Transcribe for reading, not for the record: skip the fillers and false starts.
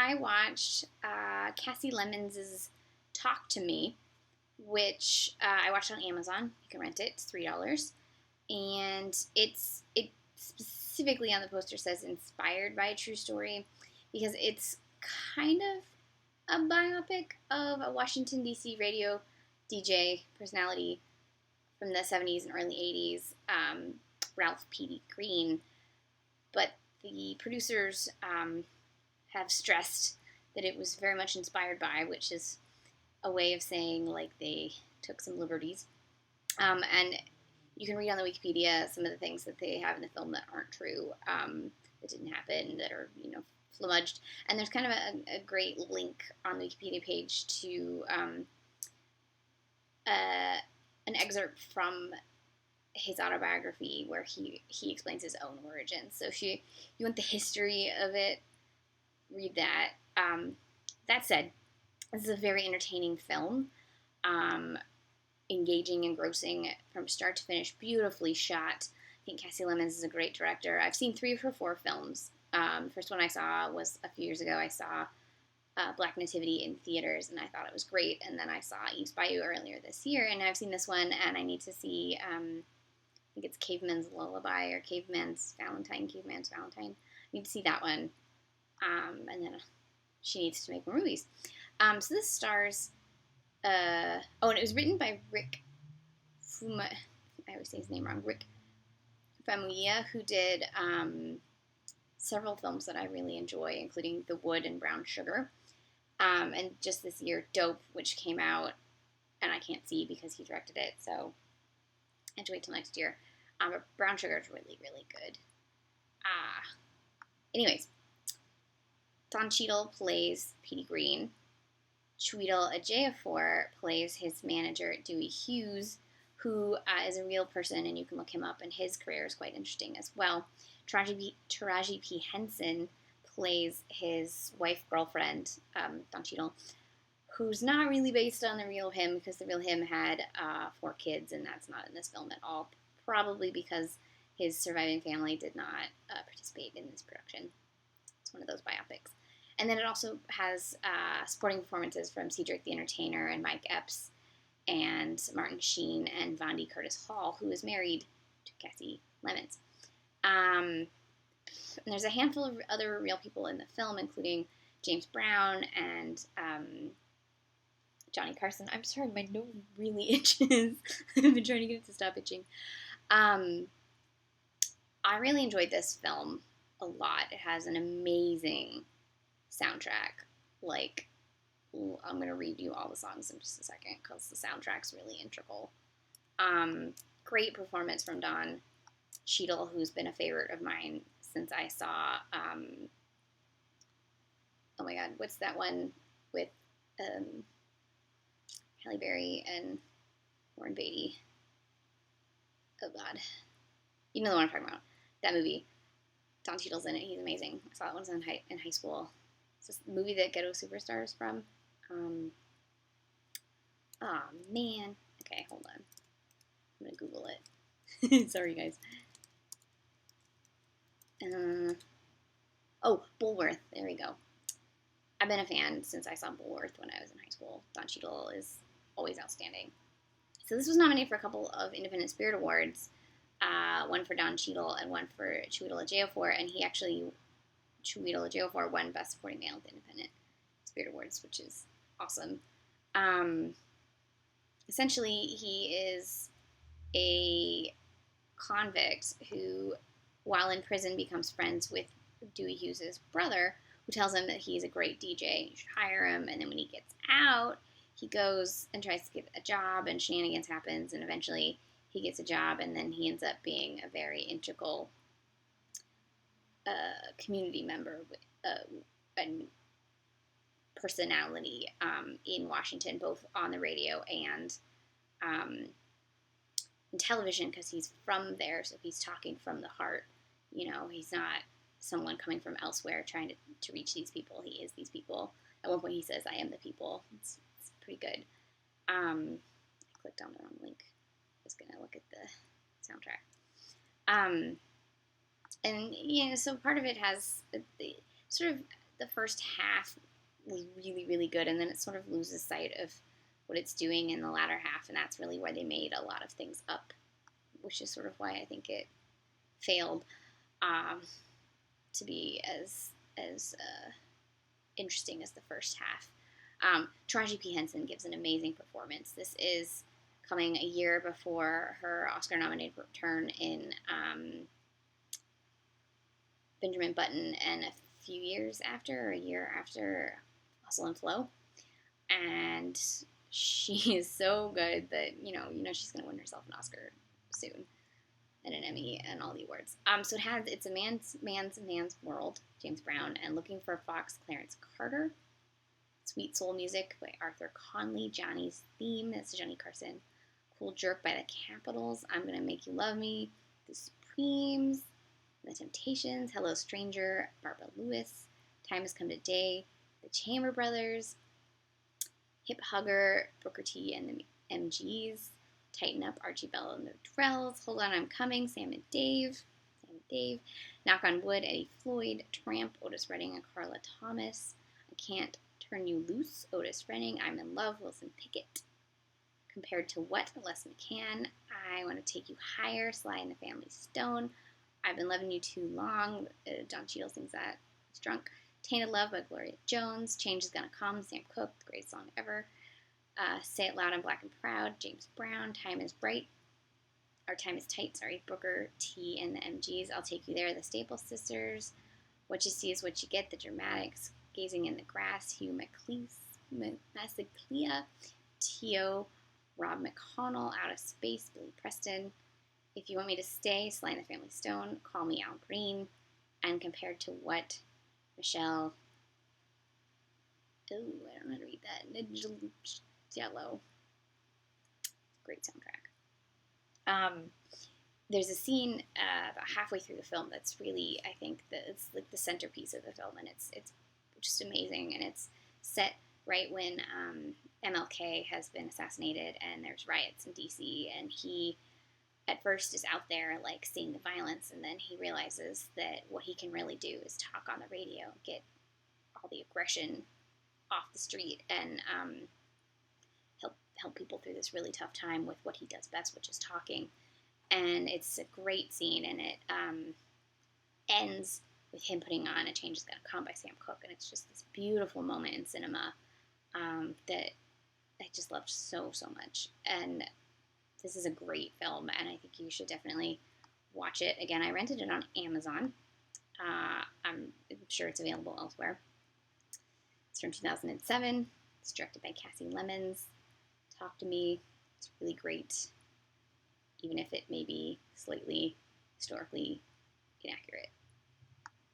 I watched Kasi Lemmons' Talk to Me, which I watched on Amazon. You can rent it. It's $3, and it specifically on the poster says inspired by a true story because it's kind of a biopic of a Washington D.C. radio DJ personality from the 70s and early 80s, Ralph P.D. Green. But the producers have stressed that it was very much inspired by, which is a way of saying like they took some liberties. And you can read on the Wikipedia some of the things that they have in the film that aren't true, that didn't happen, that are, flumudged. And there's kind of a great link on the Wikipedia page to an excerpt from his autobiography where he explains his own origins. So if you want the history of it, read that. That said, this is a very entertaining film. Engaging, engrossing from start to finish, beautifully shot. I think Kasi Lemmons is a great director. I've seen 3 of her 4 films. The first one I saw was a few years ago. I saw Black Nativity in theaters, and I thought it was great. And then I saw Eve's Bayou earlier this year, and I've seen this one, and I need to see, I think it's Caveman's Lullaby or Caveman's Valentine. I need to see that one. And then she needs to make more movies. So this stars... and it was written by Rick Fuma... I always say his name wrong. Rick Famuyiwa, who did several films that I really enjoy, including The Wood and Brown Sugar. And just this year, Dope, which came out, and I can't see because he directed it, so I have to wait till next year. But Brown Sugar is really, really good. Anyways, Don Cheadle plays Petey Green. Chiwetel Ejiofor plays his manager, Dewey Hughes, who is a real person, and you can look him up, and his career is quite interesting as well. Taraji P. Henson plays his wife-girlfriend, Don Cheadle, who's not really based on the real him, because the real him had 4 kids, and that's not in this film at all, probably because his surviving family did not participate in this production. It's one of those biopics. And then it also has supporting performances from Cedric the Entertainer and Mike Epps and Martin Sheen and Vondi Curtis Hall, who is married to Kasi Lemmons. And there's a handful of other real people in the film, including James Brown and Johnny Carson. I'm sorry, my nose really itches. I've been trying to get it to stop itching. I really enjoyed this film a lot. It has an amazing soundtrack. Like, I'm going to read you all the songs in just a second because the soundtrack's really integral. Great performance from Don Cheadle, who's been a favorite of mine since I saw, oh my god, what's that one with Halle Berry and Warren Beatty? Oh god. You know the one I'm talking about. That movie. Don Cheadle's in it. He's amazing. I saw that one in high school. It's this movie that Ghetto Superstar is from. Oh, man. Okay, hold on. I'm going to Google it. Sorry, guys. Bulworth. There we go. I've been a fan since I saw Bulworth when I was in high school. Don Cheadle is always outstanding. So this was nominated for a couple of Independent Spirit Awards. One for Don Cheadle and one for Chiwetel Ejiofor, and Chiwetel Ejiofor won Best Supporting Male at the Independent Spirit Awards, which is awesome. Essentially, he is a convict who, while in prison, becomes friends with Dewey Hughes' brother, who tells him that he's a great DJ, you should hire him, and then when he gets out, he goes and tries to get a job, and shenanigans happens, and eventually he gets a job, and then he ends up being a very integral community member and personality in Washington, both on the radio and in television, because he's from there, so he's talking from the heart. You know, he's not someone coming from elsewhere trying to reach these people. He is these people. At one point he says, I am the people. It's pretty good. I clicked on the wrong link. I was going to look at the soundtrack. And, so part of it has the sort of the first half was really, really good, and then it sort of loses sight of what it's doing in the latter half, and that's really where they made a lot of things up, which is sort of why I think it failed to be as interesting as the first half. Taraji P. Henson gives an amazing performance. This is coming a year before her Oscar-nominated return in Benjamin Button, and a few years after, or a year after, Hustle and Flow. And she is so good that, you know she's going to win herself an Oscar soon, and an Emmy, and all the awards. So it's a man's world, James Brown, and Looking for Fox, Clarence Carter. Sweet Soul Music by Arthur Conley. Johnny's Theme, that's Johnny Carson. Cool Jerk by the Capitals. I'm Gonna Make You Love Me. The Supremes. The Temptations. Hello Stranger, Barbara Lewis. Time Has Come Today, the Chamber Brothers. Hip Hugger, Booker T and the MGs. Tighten Up, Archie Bell and the Drells. Hold On, I'm Coming, Sam and Dave. Knock on Wood, Eddie Floyd. Tramp, Otis Redding and Carla Thomas. I Can't Turn You Loose, Otis Redding. I'm in Love, Wilson Pickett. Compared to What, Les McCann. I Want to Take You Higher, Sly and the Family Stone. I've Been Loving You Too Long. Don Cheadle sings that. He's drunk. Tainted Love by Gloria Jones. Change Is Gonna Come, Sam Cooke, the greatest song ever. Say It Loud, I'm Black and Proud, James Brown. Time Is Tight, Booker T and the MGs. I'll Take You There, the Staple Sisters. What You See Is What You Get, the Dramatics. Gazing in the Grass, Hugh Massaclia, T.O., Rob McConnell, Out of Space, Billy Preston. If You Want Me to Stay, Sly and the Family Stone. Call Me Al Green. And Compared to What, Michelle. Oh, I don't know how to read that. Yellow. Great soundtrack. There's a scene about halfway through the film that's really, I think, it's like the centerpiece of the film, and it's just amazing, and it's set right when MLK has been assassinated, and there's riots in D.C., and he at first is out there like seeing the violence, and then he realizes that what he can really do is talk on the radio, get all the aggression off the street, and help people through this really tough time with what he does best, which is talking. And it's a great scene, and it ends with him putting on A Change Is Gonna Come by Sam Cooke, and it's just this beautiful moment in cinema that I just loved so much. And this is a great film, and I think you should definitely watch it. Again, I rented it on Amazon. I'm sure it's available elsewhere. It's from 2007. It's directed by Kasi Lemmons. Talk to Me. It's really great, even if it may be slightly historically inaccurate.